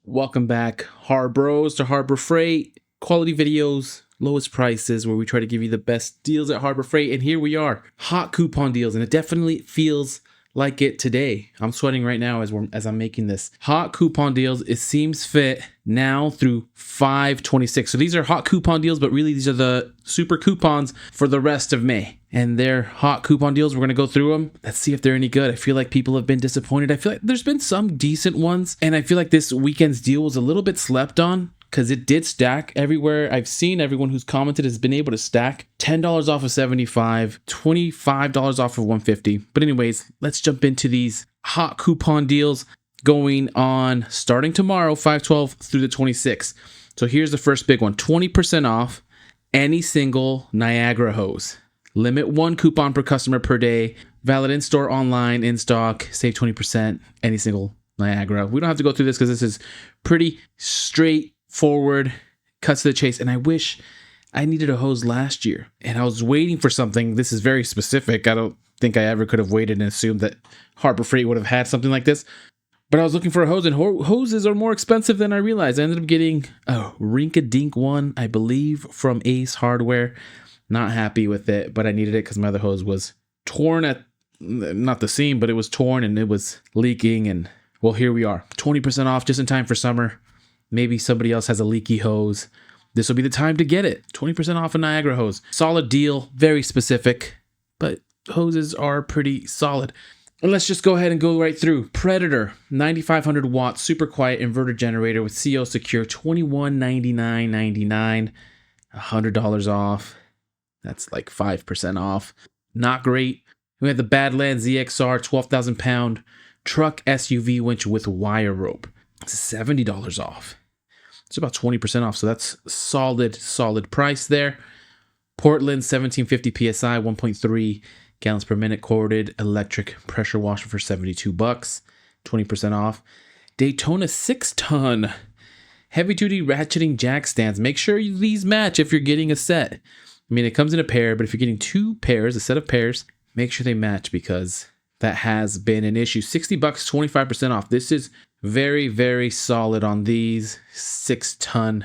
Welcome back, HARBROs, to Harbor Freight. Quality videos, lowest prices, where we try to give you the best deals at Harbor Freight. And here we are, hot coupon deals, and it definitely feels like it today. I'm sweating right now as I'm making this. Hot coupon deals, it seems fit now through 5/26. So these are hot coupon deals, but really these are the super coupons for the rest of May. And they're hot coupon deals. We're going to go through them. Let's see if they're any good. I feel like people have been disappointed. I feel like there's been some decent ones. And I feel like this weekend's deal was a little bit slept on because it did stack everywhere. I've seen everyone who's commented has been able to stack $10 off of 75, $25 off of 150. But anyways, let's jump into these hot coupon deals going on starting tomorrow, 5/12 through the 26th. So here's the first big one, 20% off any single Niagara hose. Limit one coupon per customer per day. Valid in-store, online, in stock. Save 20%. Any single Niagara. We don't have to go through this because this is pretty straightforward. Cuts to the chase. And I wish I needed a hose last year. And I was waiting for something. This is very specific. I don't think I ever could have waited and assumed that Harbor Freight would have had something like this. But I was looking for a hose, and hoses are more expensive than I realized. I ended up getting a rink-a-dink one, I believe, from Ace Hardware. Not happy with it, but I needed it because my other hose was torn at, not the seam, but it was torn and it was leaking. And well, here we are, 20% off just in time for summer. Maybe somebody else has a leaky hose. This will be the time to get it. 20% off a Niagara hose. Solid deal, very specific, but hoses are pretty solid. And let's just go ahead and go right through. Predator, 9,500 watt, super quiet inverter generator with CO Secure, $2199.99, $100 off. That's like 5% off. Not great. We have the Badlands ZXR 12,000 pound truck SUV winch with wire rope. It's $70 off. It's about 20% off. So that's solid price there. Portland 1750 PSI, 1.3 gallons per minute corded electric pressure washer for $72, 20% off. Daytona 6-ton heavy duty ratcheting jack stands. Make sure these match if you're getting a set. I mean, it comes in a pair, but if you're getting two pairs, a set of pairs, make sure they match because that has been an issue. $60, 25% off. This is very solid on these 6-ton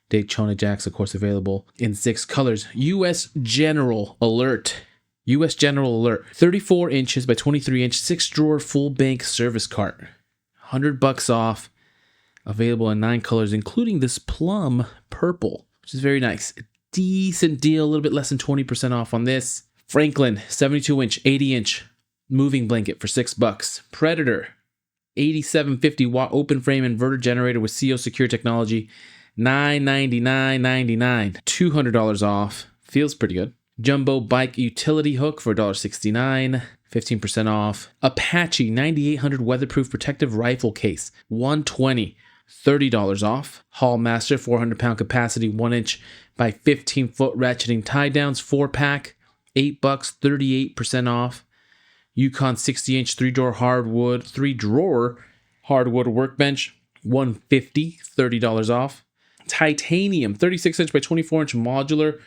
Daytona jacks, of course, available in 6 colors. US General Alert. 34 inches by 23 inch, 6-drawer full bank service cart. $100 off. Available in 9 colors, including this plum purple, which is very nice. Decent deal, a little bit less than 20% off on this. Franklin, 72 inch, 80 inch moving blanket for $6. Predator, 8750 watt open frame inverter generator with CO Secure technology, $999.99, $200 off. Feels pretty good. Jumbo bike utility hook for $1.69, 15% off. Apache 9800 weatherproof protective rifle case, $120, $30 off. Hall Master 400 pound capacity 1 inch by 15 foot ratcheting tie downs 4-pack, $8, 38% off. Yukon 60 inch 3-drawer hardwood workbench, $150, $30 off. Titanium 36 inch by 24 inch modular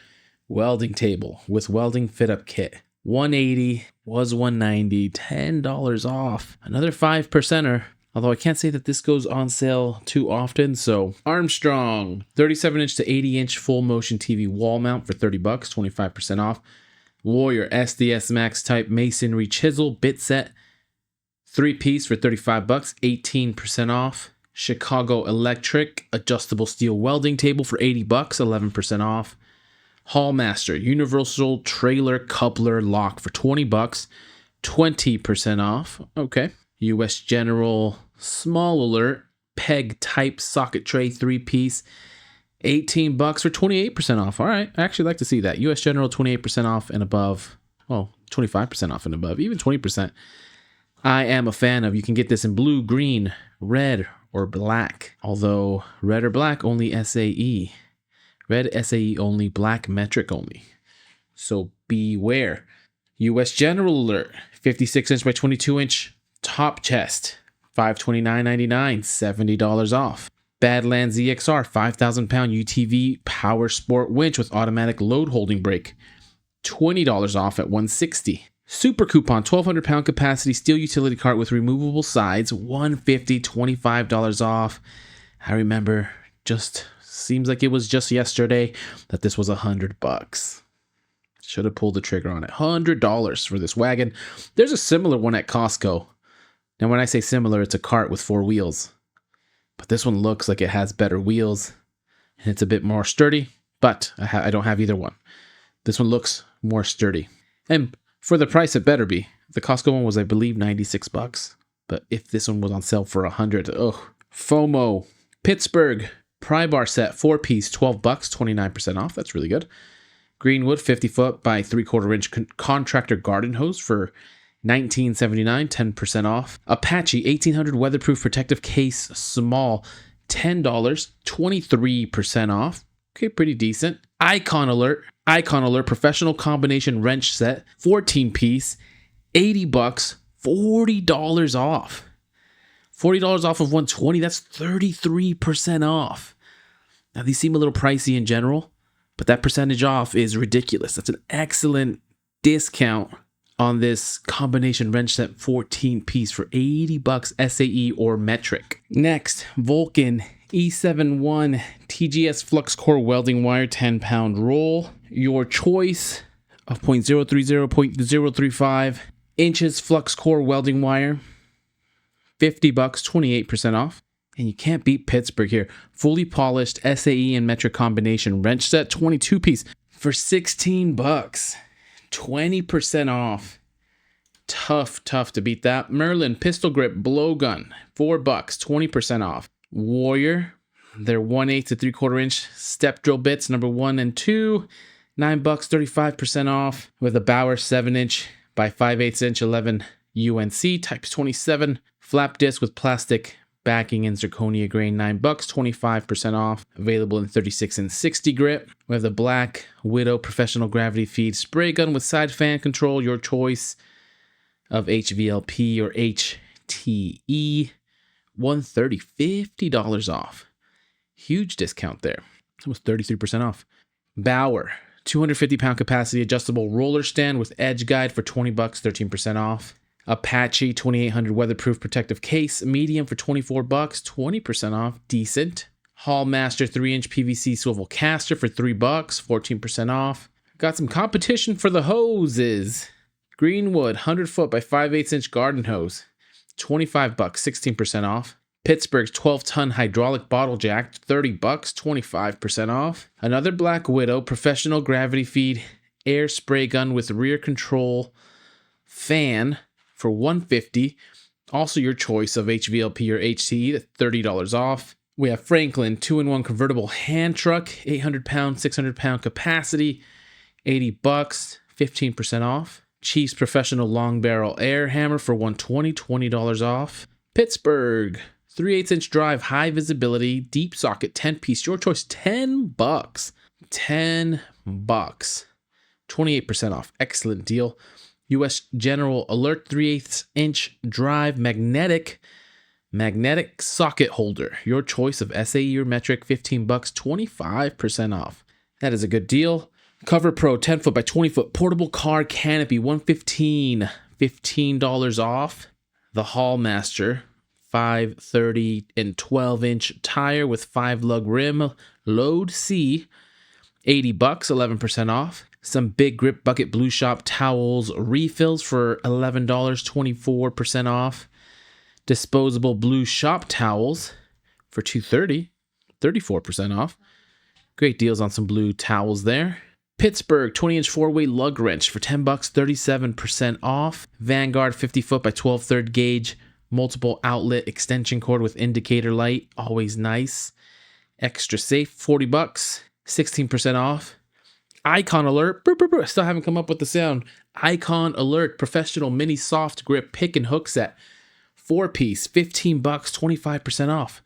welding table with welding fit up kit, $180, was $190, $10 off. Another 5%er. Although I can't say that this goes on sale too often. So Armstrong, 37 inch to 80 inch full motion TV wall mount for $30, 25% off. Warrior SDS Max type masonry chisel bit set, 3-piece for $35, 18% off. Chicago Electric adjustable steel welding table for $80, 11% off. Hallmaster universal trailer coupler lock for $20, 20% off. Okay. US General Small Alert peg type socket tray 3-piece, $18 for 28% off. All right, I actually like to see that. US General 28% off and above. Well, 25% off and above, even 20%. I am a fan of. You can get this in blue, green, red, or black. Although red or black only SAE. Red SAE only, black metric only. So beware. US General Alert 56 inch by 22 inch. Top chest, $529.99, $70 off. Badlands ZXR 5,000 pound UTV power sport winch with automatic load holding brake, $20 off at $160. Super coupon 1,200 pound capacity steel utility cart with removable sides, $150, $25 off. I remember, just seems like it was just yesterday that this was $100. Should have pulled the trigger on it. $100 for this wagon. There's a similar one at Costco. Now, when I say similar, it's a cart with 4 wheels. But this one looks like it has better wheels. And it's a bit more sturdy. But I don't have either one. This one looks more sturdy. And for the price, it better be. The Costco one was, I believe, $96. But if this one was on sale for $100, oh. FOMO. Pittsburgh pry bar set, 4-piece, $12, 29% off. That's really good. Greenwood 50-foot by 3/4-inch contractor garden hose for $19.79, 10% off. Apache 1800 weatherproof protective case, small, $10, 23% off. Okay, pretty decent. Icon Alert professional combination wrench set, 14-piece, $80, $40 off. $40 off of 120, that's 33% off. Now, these seem a little pricey in general, but that percentage off is ridiculous. That's an excellent discount on this combination wrench set 14-piece for $80 SAE or metric. Next, Vulcan E71 TGS flux core welding wire, 10-pound roll. Your choice of 0.030, 0.035 inches flux core welding wire, $50, 28% off. And you can't beat Pittsburgh here. Fully polished SAE and metric combination wrench set, 22-piece for $16, 20% off. Tough to beat that. Merlin pistol grip blowgun, $4, 20% off. Warrior, their 1/8 to 3/4-inch step drill bits, number 1 and 2, $9, 35% off. With a Bauer 7-inch by 5/8-inch 11 UNC Types 27 flap disc with plastic backing and zirconia grain, $9, 25% off. Available in 36 and 60 grit. We have the Black Widow professional gravity feed spray gun with side fan control. Your choice of HVLP or HTE. $130, $50 off. Huge discount there. Almost 33% off. Bauer 250-pound capacity adjustable roller stand with edge guide for $20, 13% off. Apache 2800 weatherproof protective case, medium for $24, 20% off. Decent. Hallmaster 3-inch PVC swivel caster for $3, 14% off. Got some competition for the hoses. Greenwood 100-foot by 5/8-inch garden hose, $25, 16% off. Pittsburgh's 12-ton hydraulic bottle jack, $30, 25% off. Another Black Widow professional gravity feed air spray gun with rear control fan for $150. Also your choice of HVLP or HTE, $30 off. We have Franklin 2-in-1 convertible hand truck, 800-pound, 600-pound capacity, $80, 15% off. Chiefs professional long barrel air hammer for $120, $20 off. Pittsburgh 3/8-inch drive high visibility deep socket 10-piece, your choice, $10, $10, 28% off. Excellent deal. US General Alert 3/8-inch drive magnetic socket holder, your choice of SAE or metric, $15, 25% off. That is a good deal. Cover Pro 10-foot by 20-foot portable car canopy, $115, $15 off. The Hallmaster 530 and 12-inch tire with 5-lug rim, load C, $80, 11% off. Some Big Grip Bucket Blue Shop towels refills for $11, 24% off. Disposable Blue Shop towels for $230, 34% off. Great deals on some blue towels there. Pittsburgh 20-inch 4-way lug wrench for $10, 37% off. Vanguard 50-foot by 12 third gauge multiple outlet extension cord with indicator light, always nice. Extra safe, $40, 16% off. Icon Alert, I still haven't come up with the sound. Icon Alert professional mini soft grip pick and hook set, 4-piece, $15, 25% off.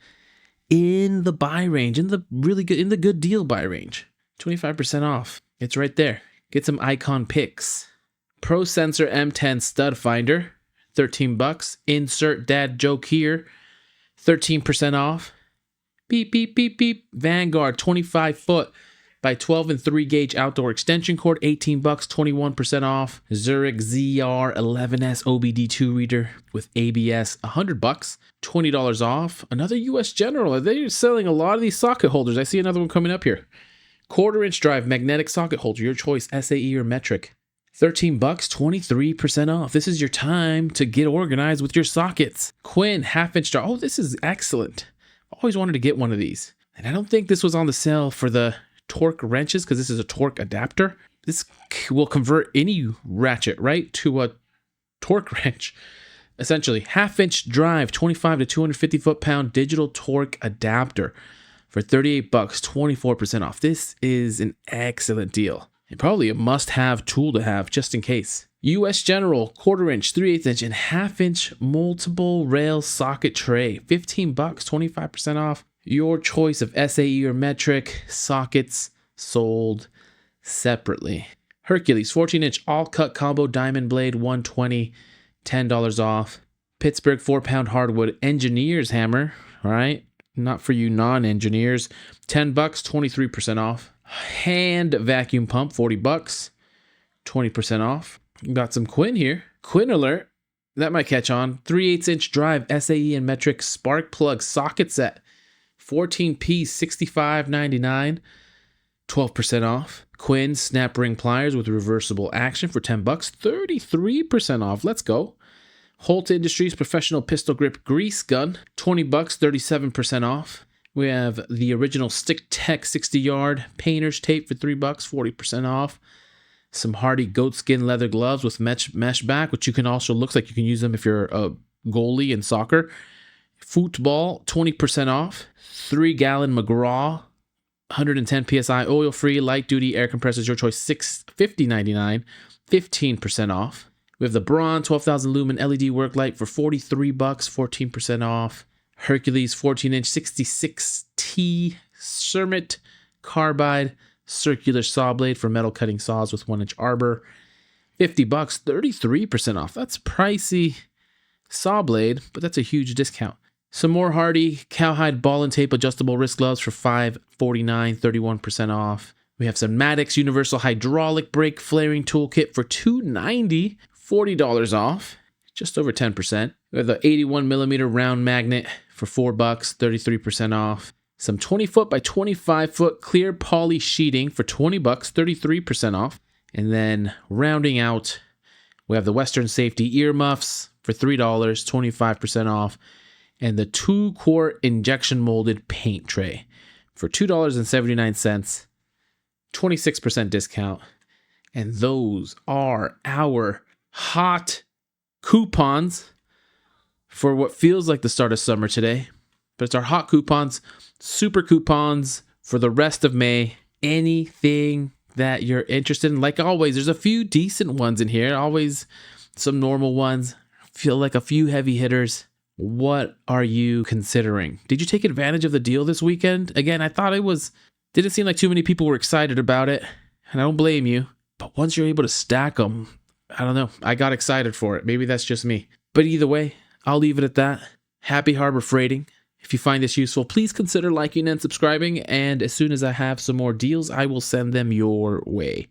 In the buy range, in the good deal buy range, 25% off. It's right there. Get some Icon picks. Pro Sensor M10 stud finder, $13. Insert dad joke here, 13% off. Beep, beep, beep, beep. Vanguard 25-foot by 12 and 3 gauge outdoor extension cord, 18 bucks, 21% off. Zurich ZR11S OBD2 reader with ABS, 100 bucks, $20 off. Another US General. They're selling a lot of these socket holders. I see another one coming up here. 1/4 inch drive magnetic socket holder, your choice, SAE or metric. 13 bucks, 23% off. This is your time to get organized with your sockets. Quinn 1/2 inch drive. Oh, this is excellent. Always wanted to get one of these. And I don't think this was on the sale for the torque wrenches because this is a torque adapter. This will convert any ratchet, right, to a torque wrench. Essentially, 1/2 inch drive, 25 to 250 foot-pound digital torque adapter for 38 bucks, 24% off. This is an excellent deal. And probably a must-have tool to have just in case. US General 1/4 inch, 3/8 inch, and 1/2 inch multiple rail socket tray, 15 bucks, 25% off. Your choice of SAE or metric sockets sold separately. Hercules 14 inch all cut combo diamond blade, 120, $10 off. Pittsburgh 4-pound hardwood engineer's hammer, all right? Not for you non-engineers. 10 bucks, 23% off. Hand vacuum pump, 40 bucks, 20% off. Got some Quinn here. Quinn alert. That might catch on. 3/8 inch drive SAE and metric spark plug socket set. 14 piece, $65.99, 12% off. Quinn snap ring pliers with reversible action for 10 bucks, 33% off. Let's go. Holt Industries professional pistol grip grease gun, 20 bucks, 37% off. We have the original Stick Tech 60-yard painter's tape for 3 bucks, 40% off. Some Hardy goatskin leather gloves with mesh back, which you can also, looks like you can use them if you're a goalie in soccer. Football, 20% off. 3-gallon McGraw, 110 PSI oil-free light-duty air compressors, your choice, $50.99, 15% off. We have the Braun 12,000 lumen LED work light for 43 bucks, 14% off. Hercules 14-inch 66T Cermet carbide circular saw blade for metal cutting saws with 1-inch arbor, 50 bucks, 33% off. That's pricey saw blade, but that's a huge discount. Some more Hardy cowhide ball and tape adjustable wrist gloves for $5.49, 31% off. We have some Maddox universal hydraulic brake flaring toolkit for $2.90, $40 off, just over 10%. We have the 81mm round magnet for $4, 33% off. Some 20-foot by 25-foot clear poly sheeting for $20, 33% off. And then rounding out, we have the Western Safety earmuffs for $3, 25% off. And the 2-quart injection molded paint tray for $2.79, 26% discount. And those are our hot coupons for what feels like the start of summer today. But it's our hot coupons, super coupons for the rest of May. Anything that you're interested in. Like always, there's a few decent ones in here. Always some normal ones. Feel like a few heavy hitters. What are you considering? Did you take advantage of the deal this weekend? Again, I thought didn't seem like too many people were excited about it, and I don't blame you. But once you're able to stack them, I don't know. I got excited for it. Maybe that's just me. But either way, I'll leave it at that. Happy Harbor Freighting. If you find this useful, please consider liking and subscribing. And as soon as I have some more deals, I will send them your way.